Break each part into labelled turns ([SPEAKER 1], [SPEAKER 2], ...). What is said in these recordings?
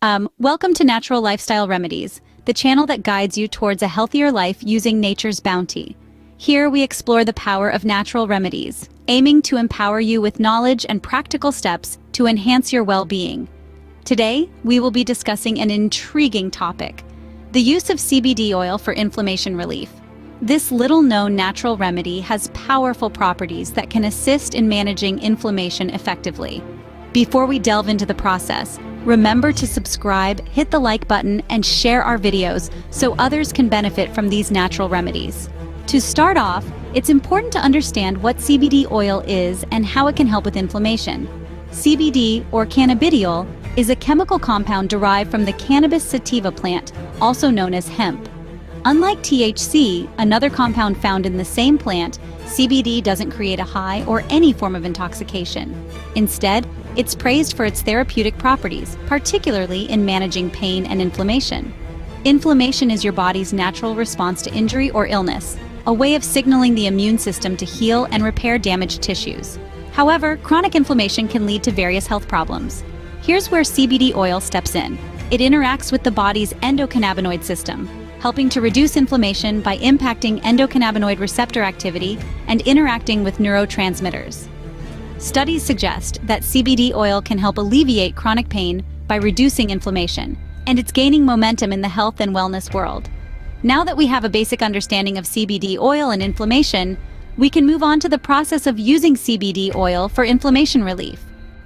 [SPEAKER 1] Welcome to Natural Lifestyle Remedies, the channel that guides you towards a healthier life using nature's bounty. Here we explore the power of natural remedies, aiming to empower you with knowledge and practical steps to enhance your well-being. Today, we will be discussing an intriguing topic: the use of CBD oil for inflammation relief. This little-known natural remedy has powerful properties that can assist in managing inflammation effectively. Before we delve into the process, remember to subscribe, hit the like button, and share our videos so others can benefit from these natural remedies. To start off, it's important to understand what CBD oil is and how it can help with inflammation. CBD, or cannabidiol, is a chemical compound derived from the cannabis sativa plant, also known as hemp. Unlike THC, another compound found in the same plant, CBD doesn't create a high or any form of intoxication. Instead, it's praised for its therapeutic properties, particularly in managing pain and inflammation. Inflammation is your body's natural response to injury or illness, a way of signaling the immune system to heal and repair damaged tissues. However, chronic inflammation can lead to various health problems. Here's where CBD oil steps in. It interacts with the body's endocannabinoid system, helping to reduce inflammation by impacting endocannabinoid receptor activity and interacting with neurotransmitters. Studies suggest that CBD oil can help alleviate chronic pain by reducing inflammation, and it's gaining momentum in the health and wellness world. Now that we have a basic understanding of CBD oil and inflammation, we can move on to the process of using CBD oil for inflammation relief.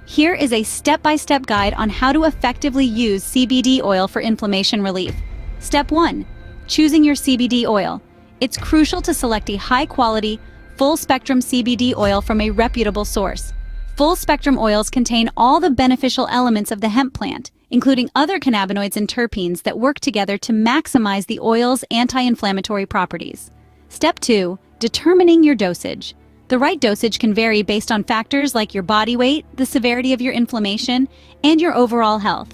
[SPEAKER 1] Here is a step-by-step guide on how to effectively use CBD oil for inflammation relief. Step 1. Choosing your CBD oil. It's crucial to select a high-quality, full-spectrum CBD oil from a reputable source. Full-spectrum oils contain all the beneficial elements of the hemp plant, including other cannabinoids and terpenes that work together to maximize the oil's anti-inflammatory properties. Step 2. Determining your dosage. The right dosage can vary based on factors like your body weight, the severity of your inflammation, and your overall health.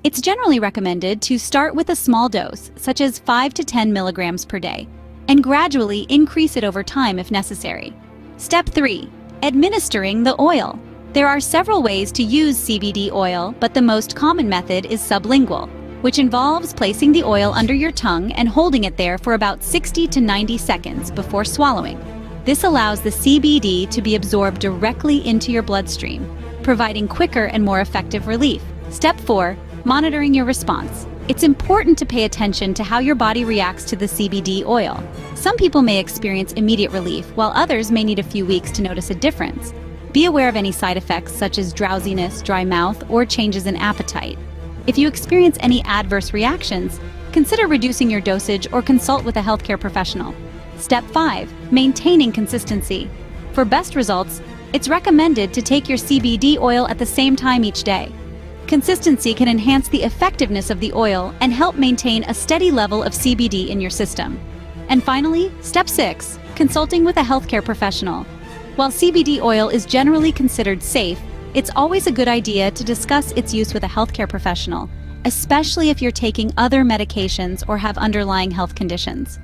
[SPEAKER 1] It's generally recommended to start with a small dose, such as 5 to 10 milligrams per day, and gradually increase it over time if necessary. Step 3. Administering the oil. There are several ways to use CBD oil, but the most common method is sublingual, which involves placing the oil under your tongue and holding it there for about 60 to 90 seconds before swallowing. This allows the CBD to be absorbed directly into your bloodstream, providing quicker and more effective relief. Step 4. Monitoring your response. It's important to pay attention to how your body reacts to the CBD oil. Some people may experience immediate relief, while others may need a few weeks to notice a difference. Be aware of any side effects such as drowsiness, dry mouth, or changes in appetite. If you experience any adverse reactions, consider reducing your dosage or consult with a healthcare professional. Step 5. Maintaining consistency. For best results, it's recommended to take your CBD oil at the same time each day. Consistency can enhance the effectiveness of the oil and help maintain a steady level of CBD in your system. And finally, Step 6. Consulting with a healthcare professional. While CBD oil is generally considered safe, it's always a good idea to discuss its use with a healthcare professional, especially if you're taking other medications or have underlying health conditions.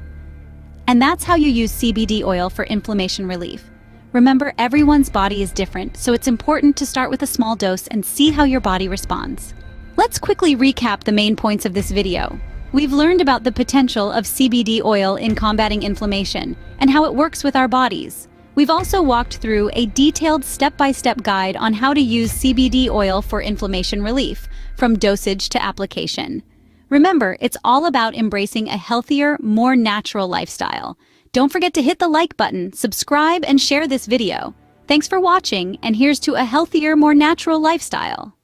[SPEAKER 1] And that's how you use CBD oil for inflammation relief. Remember, everyone's body is different, so it's important to start with a small dose and see how your body responds. Let's quickly recap the main points of this video. We've learned about the potential of CBD oil in combating inflammation and how it works with our bodies. We've also walked through a detailed step-by-step guide on how to use CBD oil for inflammation relief, from dosage to application. Remember, it's all about embracing a healthier, more natural lifestyle. Don't forget to hit the like button, subscribe, and share this video. Thanks for watching, and here's to a healthier, more natural lifestyle.